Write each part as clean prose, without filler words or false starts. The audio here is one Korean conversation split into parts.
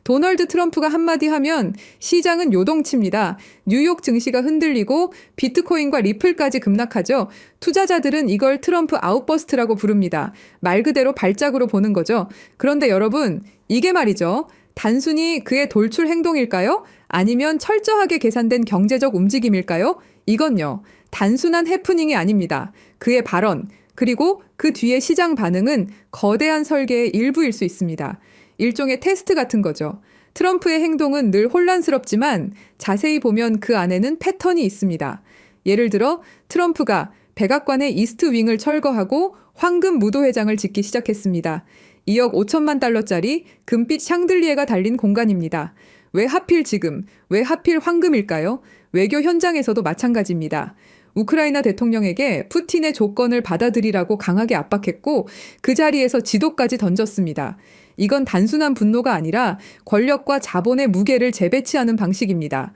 도널드 트럼프가 한마디 하면 시장은 요동칩니다. 뉴욕 증시가 흔들리고 비트코인과 리플까지 급락하죠. 투자자들은 이걸 트럼프 아웃버스트라고 부릅니다. 말 그대로 발작으로 보는 거죠. 그런데 여러분, 이게 말이죠. 단순히 그의 돌출 행동일까요? 아니면 철저하게 계산된 경제적 움직임일까요? 이건요, 단순한 해프닝이 아닙니다. 그의 발언, 그리고 그 뒤의 시장 반응은 거대한 설계의 일부일 수 있습니다. 일종의 테스트 같은 거죠. 트럼프의 행동은 늘 혼란스럽지만 자세히 보면 그 안에는 패턴이 있습니다. 예를 들어 트럼프가 백악관의 이스트 윙을 철거하고 황금 무도회장을 짓기 시작했습니다. 2억 5천만 달러짜리 금빛 샹들리에가 달린 공간입니다. 왜 하필 지금, 왜 하필 황금일까요? 외교 현장에서도 마찬가지입니다. 우크라이나 대통령에게 푸틴의 조건을 받아들이라고 강하게 압박했고 그 자리에서 지도까지 던졌습니다. 이건 단순한 분노가 아니라 권력과 자본의 무게를 재배치하는 방식입니다.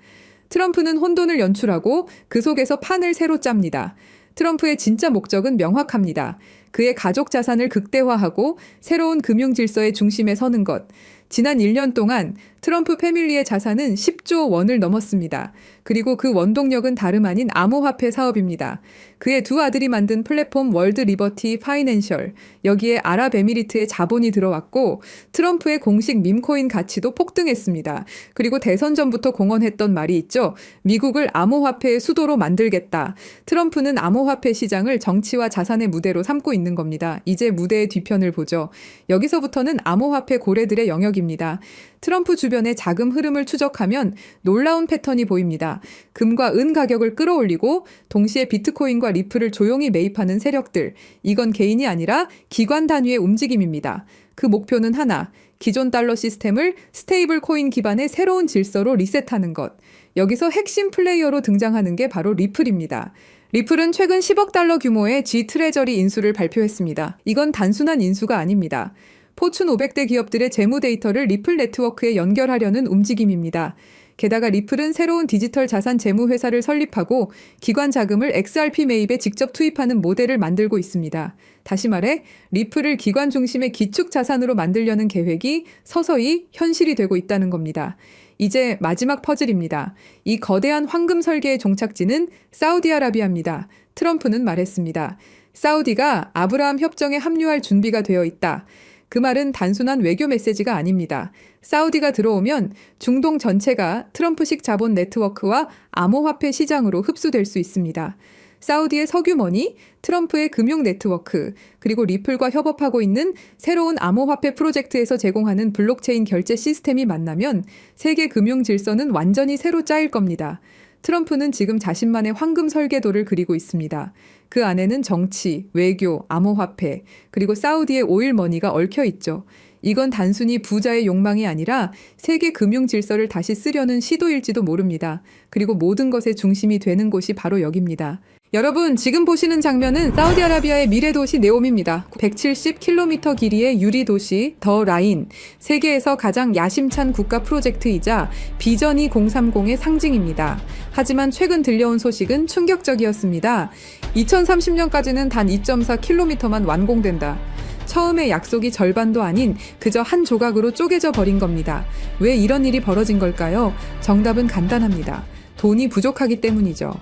트럼프는 혼돈을 연출하고 그 속에서 판을 새로 짭니다. 트럼프의 진짜 목적은 명확합니다. 그의 가족 자산을 극대화하고 새로운 금융 질서의 중심에 서는 것. 지난 1년 동안 트럼프 패밀리의 자산은 10조 원을 넘었습니다. 그리고 그 원동력은 다름 아닌 암호화폐 사업입니다. 그의 두 아들이 만든 플랫폼 월드 리버티 파이낸셜, 여기에 아랍에미리트의 자본이 들어왔고 트럼프의 공식 밈코인 가치도 폭등했습니다. 그리고 대선 전부터 공언했던 말이 있죠. 미국을 암호화폐의 수도로 만들겠다. 트럼프는 암호화폐 시장을 정치와 자산의 무대로 삼고 있는 겁니다. 이제 무대의 뒤편을 보죠. 여기서부터는 암호화폐 고래들의 영역입니다. 트럼프 주변의 자금 흐름을 추적하면 놀라운 패턴이 보입니다. 금과 은 가격을 끌어올리고 동시에 비트코인과 리플을 조용히 매입하는 세력들. 이건 개인이 아니라 기관 단위의 움직임입니다. 그 목표는 하나, 기존 달러 시스템을 스테이블 코인 기반의 새로운 질서로 리셋하는 것. 여기서 핵심 플레이어로 등장하는 게 바로 리플입니다. 리플은 최근 10억 달러 규모의 G 트레저리 인수를 발표했습니다. 이건 단순한 인수가 아닙니다. 포춘 500대 기업들의 재무 데이터를 리플 네트워크에 연결하려는 움직임입니다. 게다가 리플은 새로운 디지털 자산 재무 회사를 설립하고 기관 자금을 XRP 매입에 직접 투입하는 모델을 만들고 있습니다. 다시 말해 리플을 기관 중심의 기축 자산으로 만들려는 계획이 서서히 현실이 되고 있다는 겁니다. 이제 마지막 퍼즐입니다. 이 거대한 황금 설계의 종착지는 사우디아라비아입니다. 트럼프는 말했습니다. 사우디가 아브라함 협정에 합류할 준비가 되어 있다. 그 말은 단순한 외교 메시지가 아닙니다. 사우디가 들어오면 중동 전체가 트럼프식 자본 네트워크와 암호화폐 시장으로 흡수될 수 있습니다. 사우디의 석유머니, 트럼프의 금융 네트워크, 그리고 리플과 협업하고 있는 새로운 암호화폐 프로젝트에서 제공하는 블록체인 결제 시스템이 만나면 세계 금융 질서는 완전히 새로 짜일 겁니다. 트럼프는 지금 자신만의 황금 설계도를 그리고 있습니다. 그 안에는 정치, 외교, 암호화폐, 그리고 사우디의 오일머니가 얽혀 있죠. 이건 단순히 부자의 욕망이 아니라 세계 금융 질서를 다시 쓰려는 시도일지도 모릅니다. 그리고 모든 것의 중심이 되는 곳이 바로 여기입니다. 여러분, 지금 보시는 장면은 사우디아라비아의 미래 도시 네옴입니다. 170km 길이의 유리 도시 더 라인, 세계에서 가장 야심찬 국가 프로젝트이자 비전 2030의 상징입니다. 하지만 최근 들려온 소식은 충격적이었습니다. 2030년까지는 단 2.4km만 완공된다. 처음의 약속이 절반도 아닌 그저 한 조각으로 쪼개져 버린 겁니다. 왜 이런 일이 벌어진 걸까요? 정답은 간단합니다. 돈이 부족하기 때문이죠.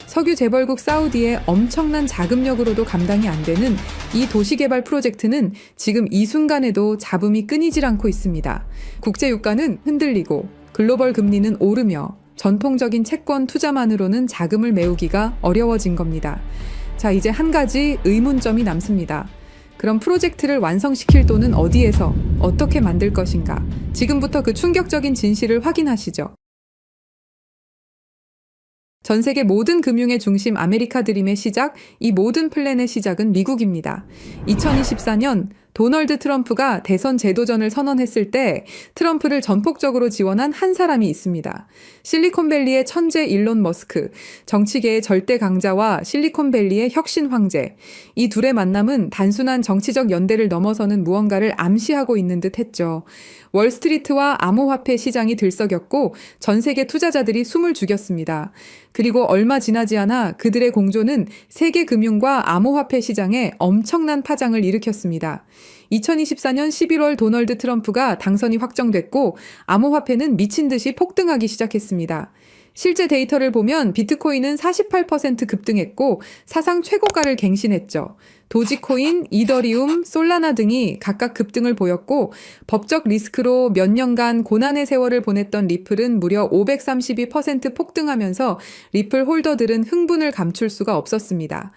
석유 재벌국 사우디의 엄청난 자금력으로도 감당이 안 되는 이 도시개발 프로젝트는 지금 이 순간에도 잡음이 끊이질 않고 있습니다. 국제유가는 흔들리고 글로벌 금리는 오르며 전통적인 채권 투자만으로는 자금을 메우기가 어려워진 겁니다. 자, 이제 한 가지 의문점이 남습니다. 그럼 프로젝트를 완성시킬 돈은 어디에서 어떻게 만들 것인가? 지금부터 그 충격적인 진실을 확인하시죠. 전 세계 모든 금융의 중심 아메리카 드림의 시작, 이 모든 플랜의 시작은 미국입니다. 2024년 도널드 트럼프가 대선 재도전을 선언했을 때 트럼프를 전폭적으로 지원한 한 사람이 있습니다. 실리콘밸리의 천재 일론 머스크, 정치계의 절대 강자와 실리콘밸리의 혁신 황제. 이 둘의 만남은 단순한 정치적 연대를 넘어서는 무언가를 암시하고 있는 듯 했죠. 월스트리트와 암호화폐 시장이 들썩였고 전 세계 투자자들이 숨을 죽였습니다. 그리고 얼마 지나지 않아 그들의 공조는 세계 금융과 암호화폐 시장에 엄청난 파장을 일으켰습니다. 2024년 11월 도널드 트럼프가 당선이 확정됐고 암호화폐는 미친 듯이 폭등하기 시작했습니다. 실제 데이터를 보면 비트코인은 48% 급등했고 사상 최고가를 갱신했죠. 도지코인, 이더리움, 솔라나 등이 각각 급등을 보였고 법적 리스크로 몇 년간 고난의 세월을 보냈던 리플은 무려 532% 폭등하면서 리플 홀더들은 흥분을 감출 수가 없었습니다.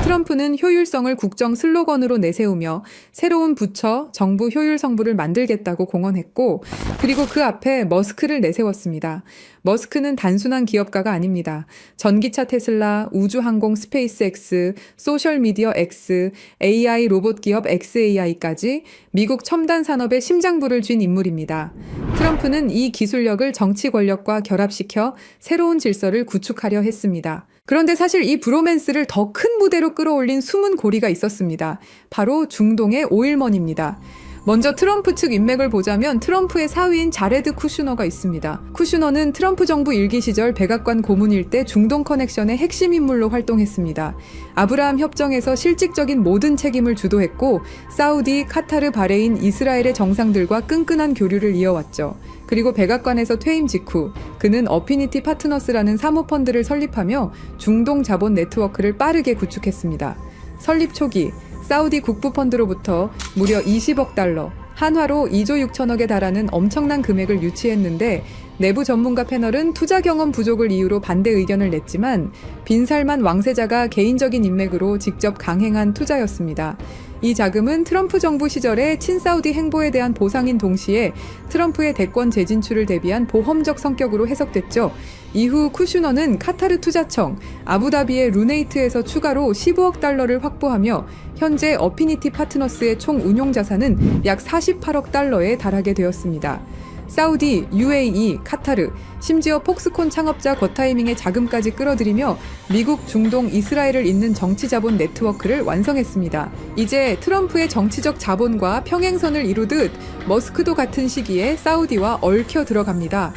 트럼프는 효율성을 국정 슬로건으로 내세우며 새로운 부처, 정부 효율 성부를 만들겠다고 공언했고 그리고 그 앞에 머스크를 내세웠습니다. 머스크는 단순한 기업가가 아닙니다. 전기차 테슬라, 우주항공 스페이스X, 소셜미디어 X, AI 로봇 기업 xAI까지 미국 첨단 산업의 심장부를 쥔 인물입니다. 트럼프는 이 기술력을 정치 권력과 결합시켜 새로운 질서를 구축하려 했습니다. 그런데 사실 이 브로맨스를 더 큰 무대로 끌어올린 숨은 고리가 있었습니다. 바로 중동의 오일먼입니다. 먼저 트럼프 측 인맥을 보자면 트럼프의 사위인 자레드 쿠슈너가 있습니다. 쿠슈너는 트럼프 정부 일기 시절 백악관 고문일 때 중동 커넥션의 핵심 인물로 활동했습니다. 아브라함 협정에서 실질적인 모든 책임을 주도했고 사우디, 카타르, 바레인, 이스라엘의 정상들과 끈끈한 교류를 이어왔죠. 그리고 백악관에서 퇴임 직후 그는 어피니티 파트너스라는 사모펀드를 설립하며 중동 자본 네트워크를 빠르게 구축했습니다. 설립 초기 사우디 국부펀드로부터 무려 20억 달러, 한화로 2조 6천억에 달하는 엄청난 금액을 유치했는데 내부 전문가 패널은 투자 경험 부족을 이유로 반대 의견을 냈지만 빈살만 왕세자가 개인적인 인맥으로 직접 강행한 투자였습니다. 이 자금은 트럼프 정부 시절의 친사우디 행보에 대한 보상인 동시에 트럼프의 대권 재진출을 대비한 보험적 성격으로 해석됐죠. 이후 쿠슈너는 카타르 투자청, 아부다비의 루네이트에서 추가로 15억 달러를 확보하며 현재 어피니티 파트너스의 총 운용 자산은 약 48억 달러에 달하게 되었습니다. 사우디, UAE, 카타르, 심지어 폭스콘 창업자 거타이밍의 자금까지 끌어들이며 미국, 중동, 이스라엘을 잇는 정치 자본 네트워크를 완성했습니다. 이제 트럼프의 정치적 자본과 평행선을 이루듯 머스크도 같은 시기에 사우디와 얽혀 들어갑니다.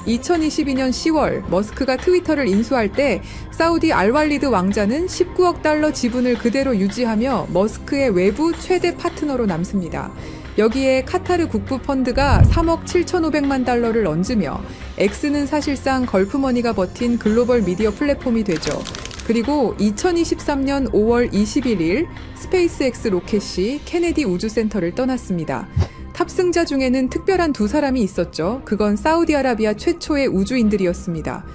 2022년 10월 머스크가 트위터를 인수할 때 사우디 알왈리드 왕자는 19억 달러 지분을 그대로 유지하며 머스크의 외부 최대 파트너로 남습니다. 여기에 카타르 국부펀드가 3억 7,500만 달러를 얹으며 X는 사실상 걸프머니가 버틴 글로벌 미디어 플랫폼이 되죠. 그리고 2023년 5월 21일 스페이스X 로켓이 케네디 우주센터를 떠났습니다. 탑승자 중에는 특별한 두 사람이 있었죠. 그건 사우디아라비아 최초의 우주인들이었습니다.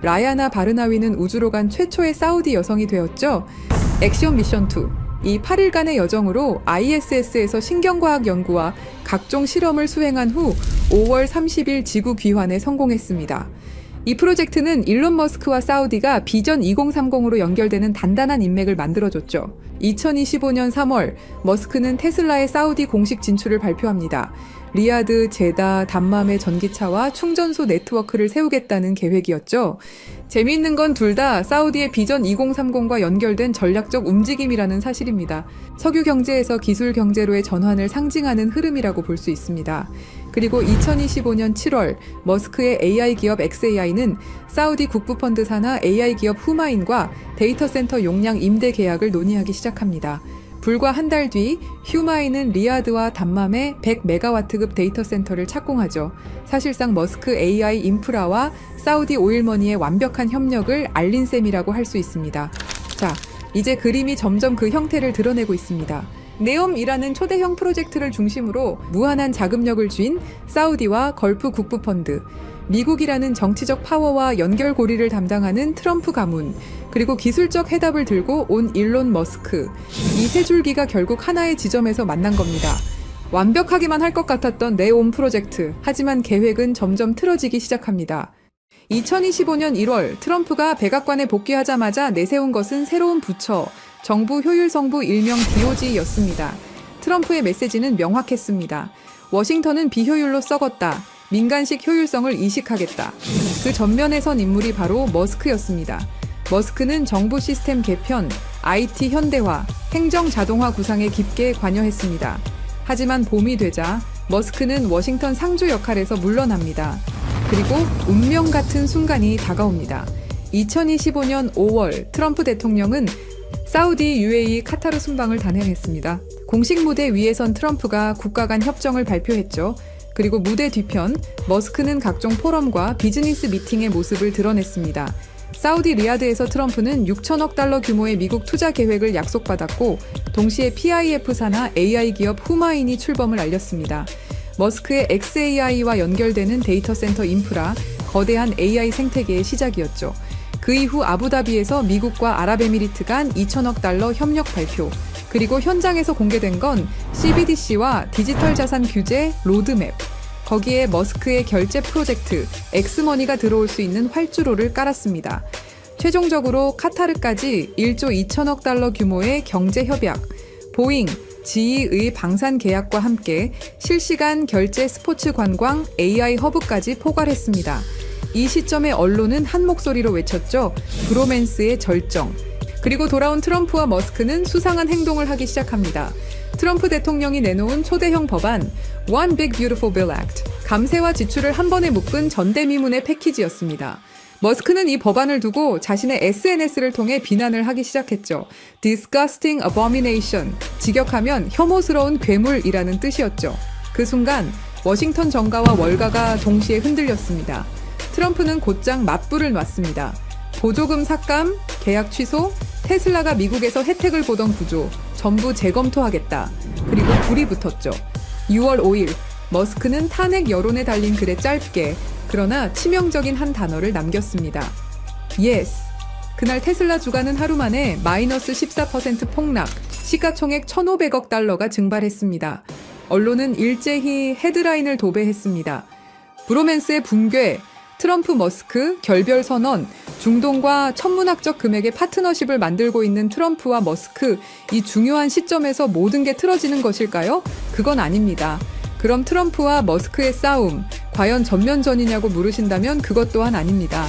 라야나 바르나위는 우주로 간 최초의 사우디 여성이 되었죠. 액션 미션 2. 이 8일간의 여정으로 ISS에서 신경과학 연구와 각종 실험을 수행한 후 5월 30일 지구 귀환에 성공했습니다. 이 프로젝트는 일론 머스크와 사우디가 비전 2030으로 연결되는 단단한 인맥을 만들어줬죠. 2025년 3월 머스크는 테슬라의 사우디 공식 진출을 발표합니다. 리야드, 제다, 담맘의 전기차와 충전소 네트워크를 세우겠다는 계획이었죠. 재미있는 건 둘 다 사우디의 비전 2030과 연결된 전략적 움직임이라는 사실입니다. 석유 경제에서 기술 경제로의 전환을 상징하는 흐름이라고 볼 수 있습니다. 그리고 2025년 7월 머스크의 AI 기업 xAI는 사우디 국부펀드 산하 AI 기업 후마인과 데이터 센터 용량 임대 계약을 논의하기 시작합니다. 불과 한 달 뒤 휴마인은 리야드와 담맘에 100메가와트급 데이터 센터를 착공하죠. 사실상 머스크 AI 인프라와 사우디 오일머니의 완벽한 협력을 알린 셈이라고 할 수 있습니다. 자, 이제 그림이 점점 그 형태를 드러내고 있습니다. 네옴이라는 초대형 프로젝트를 중심으로 무한한 자금력을 쥔 사우디와 걸프 국부펀드, 미국이라는 정치적 파워와 연결고리를 담당하는 트럼프 가문, 그리고 기술적 해답을 들고 온 일론 머스크, 이 세 줄기가 결국 하나의 지점에서 만난 겁니다. 완벽하기만 할 것 같았던 네옴 프로젝트, 하지만 계획은 점점 틀어지기 시작합니다. 2025년 1월 트럼프가 백악관에 복귀하자마자 내세운 것은 새로운 부처, 정부 효율성부 일명 DOG였습니다. 트럼프의 메시지는 명확했습니다. 워싱턴은 비효율로 썩었다. 민간식 효율성을 이식하겠다. 그 전면에 선 인물이 바로 머스크였습니다. 머스크는 정부 시스템 개편, IT 현대화, 행정 자동화 구상에 깊게 관여했습니다. 하지만 봄이 되자 머스크는 워싱턴 상주 역할에서 물러납니다. 그리고 운명 같은 순간이 다가옵니다. 2025년 5월 트럼프 대통령은 사우디, UAE, 카타르 순방을 단행했습니다. 공식 무대 위에선 트럼프가 국가 간 협정을 발표했죠. 그리고 무대 뒤편, 머스크는 각종 포럼과 비즈니스 미팅의 모습을 드러냈습니다. 사우디 리야드에서 트럼프는 6천억 달러 규모의 미국 투자 계획을 약속받았고, 동시에 PIF사나 AI 기업 후마인이 출범을 알렸습니다. 머스크의 XAI와 연결되는 데이터 센터 인프라, 거대한 AI 생태계의 시작이었죠. 그 이후 아부다비에서 미국과 아랍에미리트 간 2천억 달러 협력 발표, 그리고 현장에서 공개된 건 CBDC와 디지털 자산 규제 로드맵, 거기에 머스크의 결제 프로젝트 엑스머니가 들어올 수 있는 활주로를 깔았습니다. 최종적으로 카타르까지 1조 2천억 달러 규모의 경제 협약, 보잉, GE의 방산 계약과 함께 실시간 결제 스포츠 관광 AI 허브까지 포괄했습니다. 이 시점에 언론은 한 목소리로 외쳤죠. 브로맨스의 절정. 그리고 돌아온 트럼프와 머스크는 수상한 행동을 하기 시작합니다. 트럼프 대통령이 내놓은 초대형 법안 One Big Beautiful Bill Act, 감세와 지출을 한 번에 묶은 전대미문의 패키지였습니다. 머스크는 이 법안을 두고 자신의 SNS를 통해 비난을 하기 시작했죠. Disgusting abomination, 직역하면 혐오스러운 괴물이라는 뜻이었죠. 그 순간 워싱턴 정가와 월가가 동시에 흔들렸습니다. 트럼프는 곧장 맞불을 놨습니다. 보조금 삭감, 계약 취소, 테슬라가 미국에서 혜택을 보던 구조 전부 재검토하겠다. 그리고 불이 붙었죠. 6월 5일 머스크는 탄핵 여론에 달린 글에 짧게 그러나 치명적인 한 단어를 남겼습니다. Yes. 그날 테슬라 주가는 하루 만에 마이너스 14% 폭락, 시가총액 1,500억 달러가 증발했습니다. 언론은 일제히 헤드라인을 도배했습니다. 브로맨스의 붕괴, 트럼프 머스크 결별 선언, 중동과 천문학적 금액의 파트너십을 만들고 있는 트럼프와 머스크, 이 중요한 시점에서 모든 게 틀어지는 것일까요? 그건 아닙니다. 그럼 트럼프와 머스크의 싸움, 과연 전면전이냐고 물으신다면 그것 또한 아닙니다.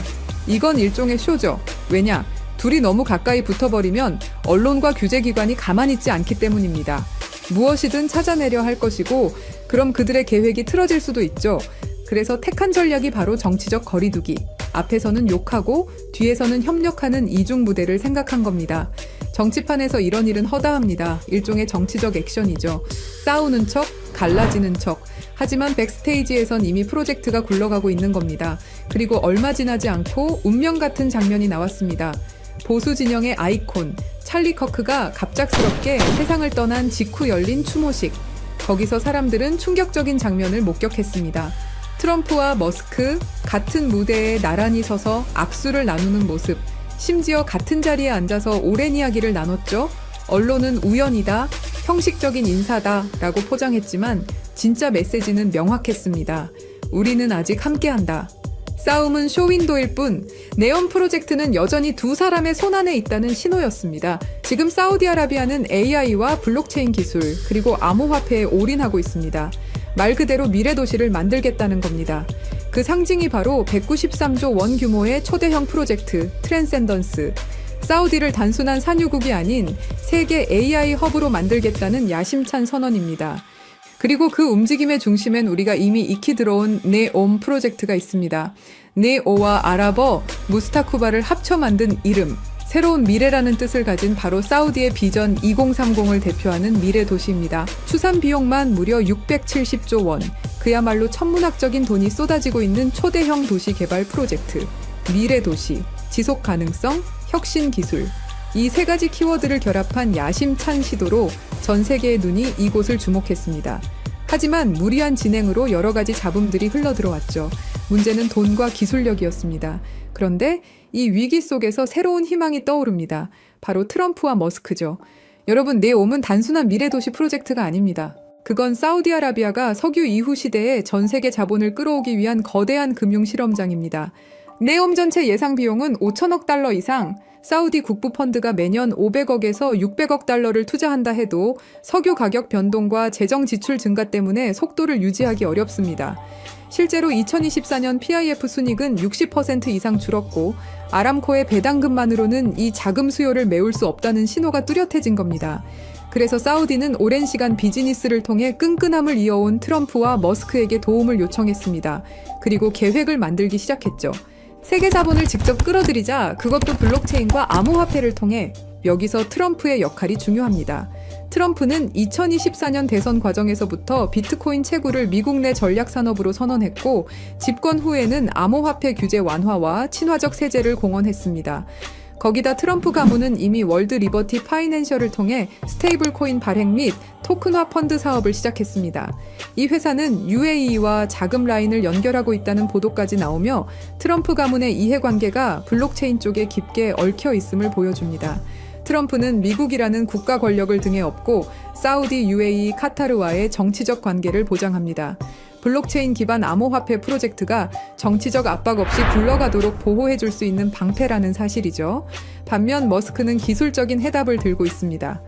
이건 일종의 쇼죠. 왜냐? 둘이 너무 가까이 붙어버리면 언론과 규제기관이 가만히 있지 않기 때문입니다. 무엇이든 찾아내려 할 것이고, 그럼 그들의 계획이 틀어질 수도 있죠. 그래서 택한 전략이 바로 정치적 거리두기. 앞에서는 욕하고 뒤에서는 협력하는 이중무대를 생각한 겁니다. 정치판에서 이런 일은 허다합니다. 일종의 정치적 액션이죠. 싸우는 척, 갈라지는 척. 하지만 백스테이지에선 이미 프로젝트가 굴러가고 있는 겁니다. 그리고 얼마 지나지 않고 운명 같은 장면이 나왔습니다. 보수 진영의 아이콘, 찰리 커크가 갑작스럽게 세상을 떠난 직후 열린 추모식. 거기서 사람들은 충격적인 장면을 목격했습니다. 트럼프와 머스크 같은 무대에 나란히 서서 악수를 나누는 모습, 심지어 같은 자리에 앉아서 오랜 이야기를 나눴죠. 언론은 우연이다, 형식적인 인사다 라고 포장했지만 진짜 메시지는 명확했습니다. 우리는 아직 함께한다. 싸움은 쇼윈도일 뿐 네온 프로젝트는 여전히 두 사람의 손안에 있다는 신호였습니다. 지금 사우디아라비아는 AI와 블록체인 기술 그리고 암호화폐에 올인하고 있습니다. 말 그대로 미래 도시를 만들겠다는 겁니다. 그 상징이 바로 193조 원 규모의 초대형 프로젝트 트랜센던스. 사우디를 단순한 산유국이 아닌 세계 AI 허브로 만들겠다는 야심찬 선언입니다. 그리고 그 움직임의 중심엔 우리가 이미 익히 들어온 네옴 프로젝트가 있습니다. 네오와 아랍어 무스타쿠바를 합쳐 만든 이름, 새로운 미래라는 뜻을 가진 바로 사우디의 비전 2030을 대표하는 미래 도시입니다. 추산 비용만 무려 670조 원, 그야말로 천문학적인 돈이 쏟아지고 있는 초대형 도시 개발 프로젝트. 미래 도시, 지속 가능성, 혁신 기술. 이 세 가지 키워드를 결합한 야심찬 시도로 전 세계의 눈이 이곳을 주목했습니다. 하지만 무리한 진행으로 여러 가지 잡음들이 흘러들어왔죠. 문제는 돈과 기술력이었습니다. 그런데 이 위기 속에서 새로운 희망이 떠오릅니다. 바로 트럼프와 머스크죠. 여러분, 네옴은 단순한 미래도시 프로젝트가 아닙니다. 그건 사우디아라비아가 석유 이후 시대에 전 세계 자본을 끌어오기 위한 거대한 금융 실험장입니다. 네옴 전체 예상 비용은 5천억 달러 이상, 사우디 국부 펀드가 매년 500억에서 600억 달러를 투자한다 해도 석유 가격 변동과 재정 지출 증가 때문에 속도를 유지하기 어렵습니다. 실제로 2024년 PIF 순이익은 60% 이상 줄었고 아람코의 배당금만으로는 이 자금 수요를 메울 수 없다는 신호가 뚜렷해진 겁니다. 그래서 사우디는 오랜 시간 비즈니스를 통해 끈끈함을 이어온 트럼프와 머스크에게 도움을 요청했습니다. 그리고 계획을 만들기 시작했죠. 세계 자본을 직접 끌어들이자, 그것도 블록체인과 암호화폐를 통해. 여기서 트럼프의 역할이 중요합니다. 트럼프는 2024년 대선 과정에서부터 비트코인 채굴을 미국 내 전략 산업으로 선언했고 집권 후에는 암호화폐 규제 완화와 친화적 세제를 공언했습니다. 거기다 트럼프 가문은 이미 월드 리버티 파이낸셜을 통해 스테이블 코인 발행 및 토큰화 펀드 사업을 시작했습니다. 이 회사는 UAE와 자금 라인을 연결하고 있다는 보도까지 나오며 트럼프 가문의 이해관계가 블록체인 쪽에 깊게 얽혀 있음을 보여줍니다. 트럼프는 미국이라는 국가 권력을 등에 업고 사우디, UAE, 카타르와의 정치적 관계를 보장합니다. 블록체인 기반 암호화폐 프로젝트가 정치적 압박 없이 굴러가도록 보호해줄 수 있는 방패라는 사실이죠. 반면 머스크는 기술적인 해답을 들고 있습니다.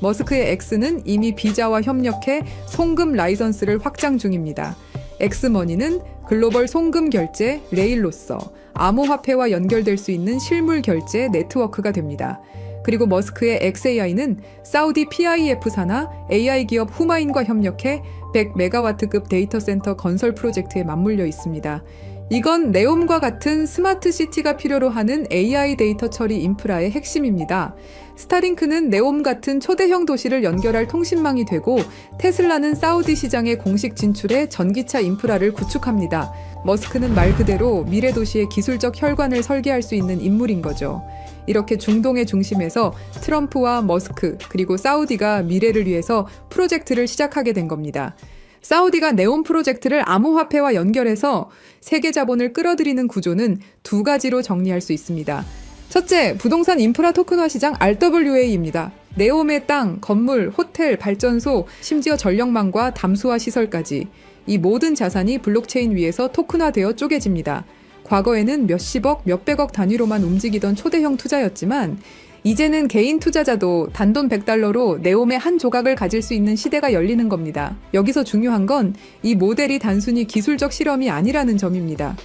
머스크의 X는 이미 비자와 협력해 송금 라이선스를 확장 중입니다. 엑스머니는 글로벌 송금 결제 레일로서 암호화폐와 연결될 수 있는 실물 결제 네트워크가 됩니다. 그리고 머스크의 XAI는 사우디 PIF 산하 AI 기업 후마인과 협력해 100메가와트급 데이터 센터 건설 프로젝트에 맞물려 있습니다. 이건 네옴과 같은 스마트 시티가 필요로 하는 AI 데이터 처리 인프라의 핵심입니다. 스타링크는 네옴 같은 초대형 도시를 연결할 통신망이 되고 테슬라는 사우디 시장의 공식 진출에 전기차 인프라를 구축합니다. 머스크는 말 그대로 미래 도시의 기술적 혈관을 설계할 수 있는 인물인 거죠. 이렇게 중동의 중심에서 트럼프와 머스크 그리고 사우디가 미래를 위해서 프로젝트를 시작하게 된 겁니다. 사우디가 네온 프로젝트를 암호화폐와 연결해서 세계 자본을 끌어들이는 구조는 두 가지로 정리할 수 있습니다. 첫째, 부동산 인프라 토큰화 시장 RWA입니다. 네옴의 땅, 건물, 호텔, 발전소, 심지어 전력망과 담수화 시설까지 이 모든 자산이 블록체인 위에서 토큰화되어 쪼개집니다. 과거에는 몇십억, 몇백억 단위로만 움직이던 초대형 투자였지만 이제는 개인 투자자도 단돈 $100로 네옴의 한 조각을 가질 수 있는 시대가 열리는 겁니다. 여기서 중요한 건 이 모델이 단순히 기술적 실험이 아니라는 점입니다.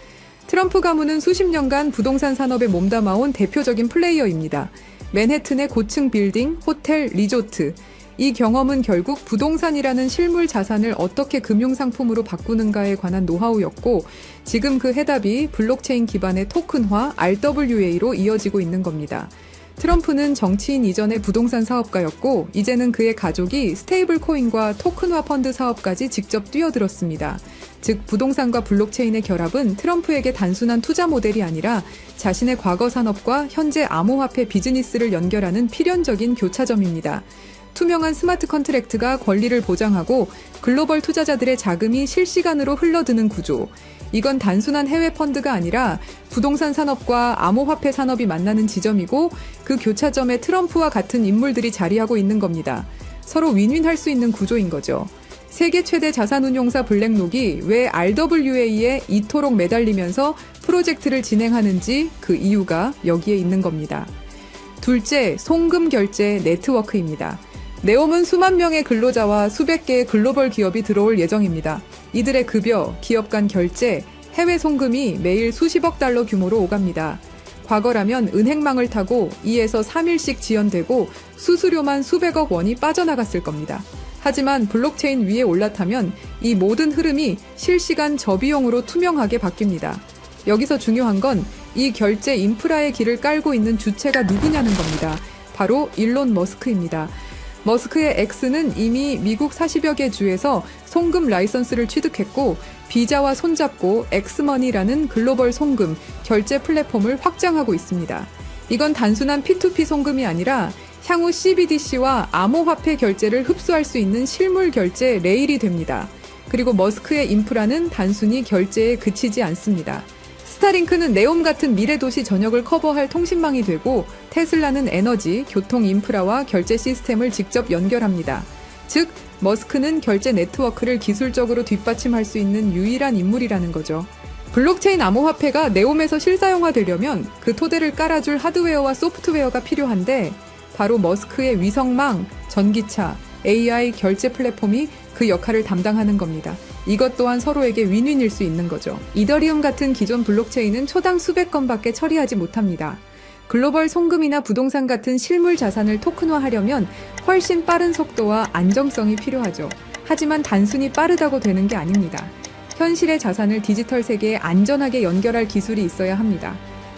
트럼프 가문은 수십 년간 부동산 산업에 몸담아온 대표적인 플레이어입니다. 맨해튼의 고층 빌딩, 호텔, 리조트. 이 경험은 결국 부동산이라는 실물 자산을 어떻게 금융상품으로 바꾸는가에 관한 노하우였고 지금 그 해답이 블록체인 기반의 토큰화 RWA로 이어지고 있는 겁니다. 트럼프는 정치인 이전의 부동산 사업가였고 이제는 그의 가족이 스테이블 코인과 토큰화 펀드 사업까지 직접 뛰어들었습니다. 즉 부동산과 블록체인의 결합은 트럼프에게 단순한 투자 모델이 아니라 자신의 과거 산업과 현재 암호화폐 비즈니스를 연결하는 필연적인 교차점입니다. 투명한 스마트 컨트랙트가 권리를 보장하고 글로벌 투자자들의 자금이 실시간으로 흘러드는 구조. 이건 단순한 해외 펀드가 아니라 부동산 산업과 암호화폐 산업이 만나는 지점이고 그 교차점에 트럼프와 같은 인물들이 자리하고 있는 겁니다. 서로 윈윈할 수 있는 구조인 거죠. 세계 최대 자산운용사 블랙록이 왜 RWA에 이토록 매달리면서 프로젝트를 진행하는지 그 이유가 여기에 있는 겁니다. 둘째, 송금 결제 네트워크입니다. 네옴은 수만 명의 근로자와 수백 개의 글로벌 기업이 들어올 예정입니다. 이들의 급여, 기업 간 결제, 해외 송금이 매일 수십억 달러 규모로 오갑니다. 과거라면 은행망을 타고 2에서 3일씩 지연되고 수수료만 수백억 원이 빠져나갔을 겁니다. 하지만 블록체인 위에 올라타면 이 모든 흐름이 실시간 저비용으로 투명하게 바뀝니다. 여기서 중요한 건 이 결제 인프라의 길을 깔고 있는 주체가 누구냐는 겁니다. 바로 일론 머스크입니다. 머스크의 X는 이미 미국 40여 개 주에서 송금 라이선스를 취득했고 비자와 손잡고 엑스머니라는 글로벌 송금, 결제 플랫폼을 확장하고 있습니다. 이건 단순한 P2P 송금이 아니라 향후 CBDC와 암호화폐 결제를 흡수할 수 있는 실물 결제 레일이 됩니다. 그리고 머스크의 인프라는 단순히 결제에 그치지 않습니다. 스타링크는 네옴 같은 미래 도시 전역을 커버할 통신망이 되고 테슬라는 에너지, 교통 인프라와 결제 시스템을 직접 연결합니다. 즉, 머스크는 결제 네트워크를 기술적으로 뒷받침할 수 있는 유일한 인물이라는 거죠. 블록체인 암호화폐가 네옴에서 실사용화되려면 그 토대를 깔아줄 하드웨어와 소프트웨어가 필요한데 바로 머스크의 위성망, 전기차, AI 결제 플랫폼이 그 역할을 담당하는 겁니다. 이것 또한 서로에게 윈윈일 수 있는 거죠. 이더리움 같은 기존 블록체인은 초당 수백 건밖에 처리하지 못합니다. 글로벌 송금이나 부동산 같은 실물 자산을 토큰화하려면 훨씬 빠른 속도와 안정성이 필요하죠. 하지만 단순히 빠르다고 되는 게 아닙니다. 현실의 자산을 디지털 세계에 안전하게 연결할 기술이 있어야 합니다.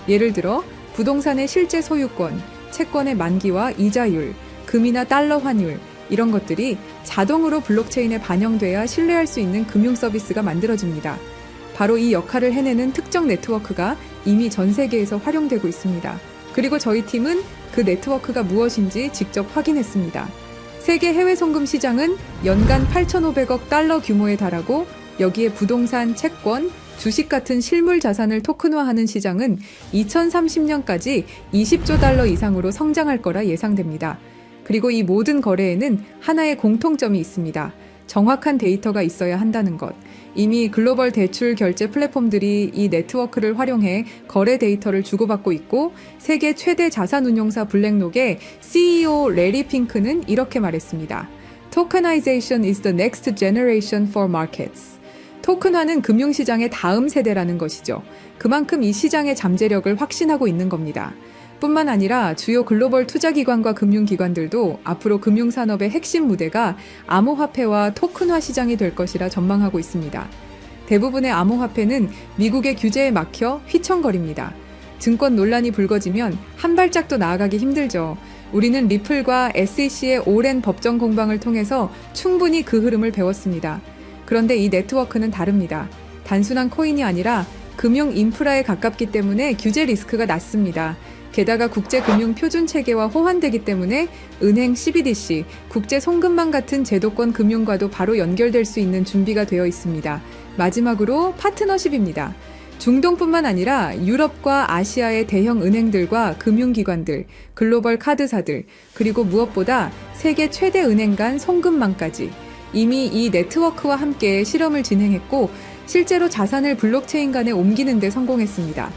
예를 들어 부동산의 실제 소유권, 채권의 만기와 이자율, 금이나 달러 환율, 이런 것들이 자동으로 블록체인에 반영돼야 신뢰할 수 있는 금융 서비스가 만들어집니다. 바로 이 역할을 해내는 특정 네트워크가 이미 전 세계에서 활용되고 있습니다. 그리고 저희 팀은 그 네트워크가 무엇인지 직접 확인했습니다. 세계 해외 송금 시장은 연간 8,500억 달러 규모에 달하고 여기에 부동산, 채권, 주식 같은 실물 자산을 토큰화하는 시장은 2030년까지 20조 달러 이상으로 성장할 거라 예상됩니다. 그리고 이 모든 거래에는 하나의 공통점이 있습니다. 정확한 데이터가 있어야 한다는 것. 이미 글로벌 대출 결제 플랫폼들이 이 네트워크를 활용해 거래 데이터를 주고받고 있고 세계 최대 자산운용사 블랙록의 CEO 레리 핑크는 이렇게 말했습니다. Tokenization is the next generation for markets. 토큰화는 금융시장의 다음 세대라는 것이죠. 그만큼 이 시장의 잠재력을 확신하고 있는 겁니다. 뿐만 아니라 주요 글로벌 투자기관과 금융기관들도 앞으로 금융산업의 핵심 무대가 암호화폐와 토큰화 시장이 될 것이라 전망하고 있습니다. 대부분의 암호화폐는 미국의 규제에 막혀 휘청거립니다. 증권 논란이 불거지면 한 발짝도 나아가기 힘들죠. 우리는 리플과 SEC의 오랜 법정 공방을 통해서 충분히 그 흐름을 배웠습니다. 그런데 이 네트워크는 다릅니다. 단순한 코인이 아니라 금융 인프라에 가깝기 때문에 규제 리스크가 낮습니다. 게다가 국제금융표준체계와 호환되기 때문에 은행 CBDC, 국제송금망 같은 제도권 금융과도 바로 연결될 수 있는 준비가 되어 있습니다. 마지막으로 파트너십입니다. 중동뿐만 아니라 유럽과 아시아의 대형 은행들과 금융기관들, 글로벌 카드사들, 그리고 무엇보다 세계 최대 은행 간 송금망까지 이미 이 네트워크와 함께 실험을 진행했고 실제로 자산을 블록체인 간에 옮기는 데 성공했습니다.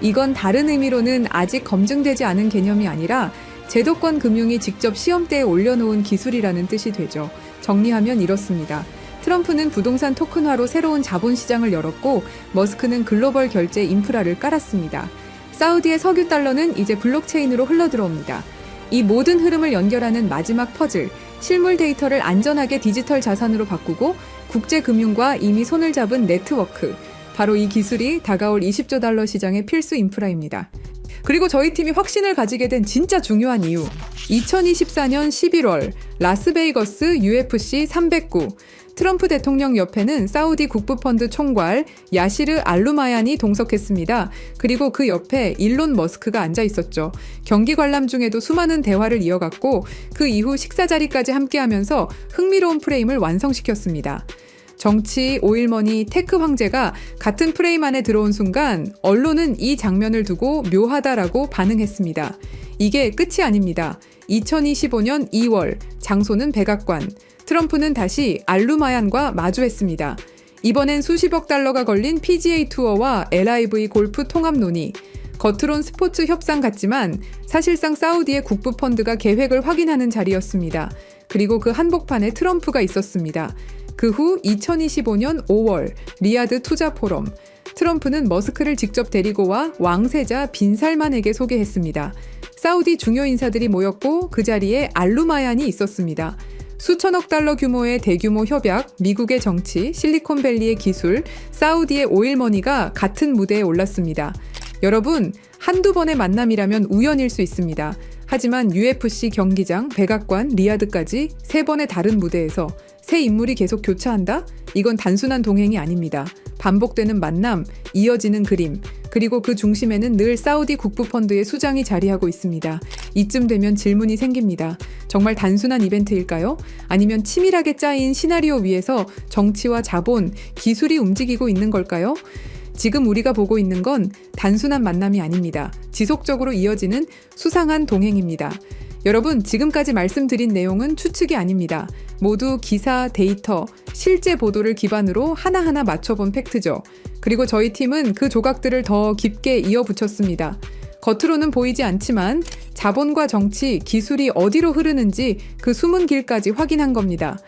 이건 다른 의미로는 아직 검증되지 않은 개념이 아니라 제도권 금융이 직접 시험대에 올려놓은 기술이라는 뜻이 되죠. 정리하면 이렇습니다. 트럼프는 부동산 토큰화로 새로운 자본시장을 열었고 머스크는 글로벌 결제 인프라를 깔았습니다. 사우디의 석유 달러는 이제 블록체인으로 흘러들어옵니다. 이 모든 흐름을 연결하는 마지막 퍼즐, 실물 데이터를 안전하게 디지털 자산으로 바꾸고 국제금융과 이미 손을 잡은 네트워크, 바로 이 기술이 다가올 20조 달러 시장의 필수 인프라입니다. 그리고 저희 팀이 확신을 가지게 된 진짜 중요한 이유. 2024년 11월 라스베이거스 UFC 309 트럼프 대통령 옆에는 사우디 국부펀드 총괄 야시르 알루마얀이 동석했습니다. 그리고 그 옆에 일론 머스크가 앉아 있었죠. 경기 관람 중에도 수많은 대화를 이어갔고 그 이후 식사 자리까지 함께하면서 흥미로운 프레임을 완성시켰습니다. 정치, 오일머니, 테크 황제가 같은 프레임 안에 들어온 순간 언론은 이 장면을 두고 묘하다라고 반응했습니다. 이게 끝이 아닙니다. 2025년 2월, 장소는 백악관. 트럼프는 다시 알루마얀과 마주했습니다. 이번엔 수십억 달러가 걸린 PGA 투어와 LIV 골프 통합 논의. 겉으론 스포츠 협상 같지만 사실상 사우디의 국부펀드가 계획을 확인하는 자리였습니다. 그리고 그 한복판에 트럼프가 있었습니다. 그 후 2025년 5월 리야드 투자 포럼. 트럼프는 머스크를 직접 데리고 와 왕세자 빈 살만에게 소개했습니다. 사우디 중요 인사들이 모였고 그 자리에 알루마얀이 있었습니다. 수천억 달러 규모의 대규모 협약, 미국의 정치, 실리콘밸리의 기술, 사우디의 오일머니가 같은 무대에 올랐습니다. 여러분, 한두 번의 만남이라면 우연일 수 있습니다. 하지만 UFC 경기장, 백악관, 리야드까지 3번의 다른 무대에서 새 인물이 계속 교차한다? 이건 단순한 동행이 아닙니다. 반복되는 만남, 이어지는 그림, 그리고 그 중심에는 늘 사우디 국부펀드의 수장이 자리하고 있습니다. 이쯤 되면 질문이 생깁니다. 정말 단순한 이벤트일까요? 아니면 치밀하게 짜인 시나리오 위에서 정치와 자본, 기술이 움직이고 있는 걸까요? 지금 우리가 보고 있는 건 단순한 만남이 아닙니다. 지속적으로 이어지는 수상한 동행입니다. 여러분, 지금까지 말씀드린 내용은 추측이 아닙니다. 모두 기사, 데이터, 실제 보도를 기반으로 하나하나 맞춰본 팩트죠. 그리고 저희 팀은 그 조각들을 더 깊게 이어붙였습니다. 겉으로는 보이지 않지만 자본과 정치, 기술이 어디로 흐르는지 그 숨은 길까지 확인한 겁니다.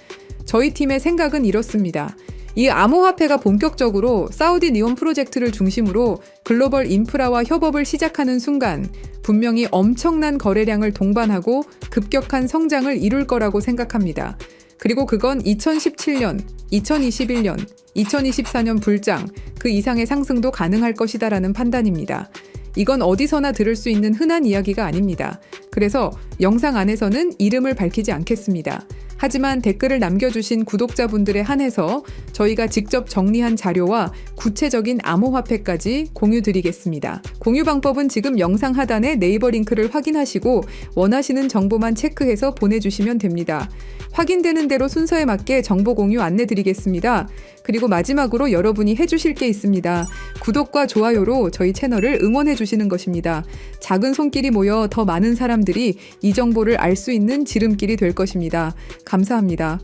저희 팀의 생각은 이렇습니다. 이 암호화폐가 본격적으로 사우디 니온 프로젝트를 중심으로 글로벌 인프라와 협업을 시작하는 순간 분명히 엄청난 거래량을 동반하고 급격한 성장을 이룰 거라고 생각합니다. 그리고 그건 2017년, 2021년, 2024년 불장, 그 이상의 상승도 가능할 것이다라는 판단입니다. 이건 어디서나 들을 수 있는 흔한 이야기가 아닙니다. 그래서 영상 안에서는 이름을 밝히지 않겠습니다. 하지만 댓글을 남겨주신 구독자분들에 한해서 저희가 직접 정리한 자료와 구체적인 암호화폐까지 공유드리겠습니다. 공유 방법은 지금 영상 하단에 네이버 링크를 확인하시고 원하시는 정보만 체크해서 보내주시면 됩니다. 확인되는 대로 순서에 맞게 정보 공유 안내드리겠습니다. 그리고 마지막으로 여러분이 해주실 게 있습니다. 구독과 좋아요로 저희 채널을 응원해 주시는 것입니다. 작은 손길이 모여 더 많은 사람들이 이 정보를 알 수 있는 지름길이 될 것입니다. 감사합니다.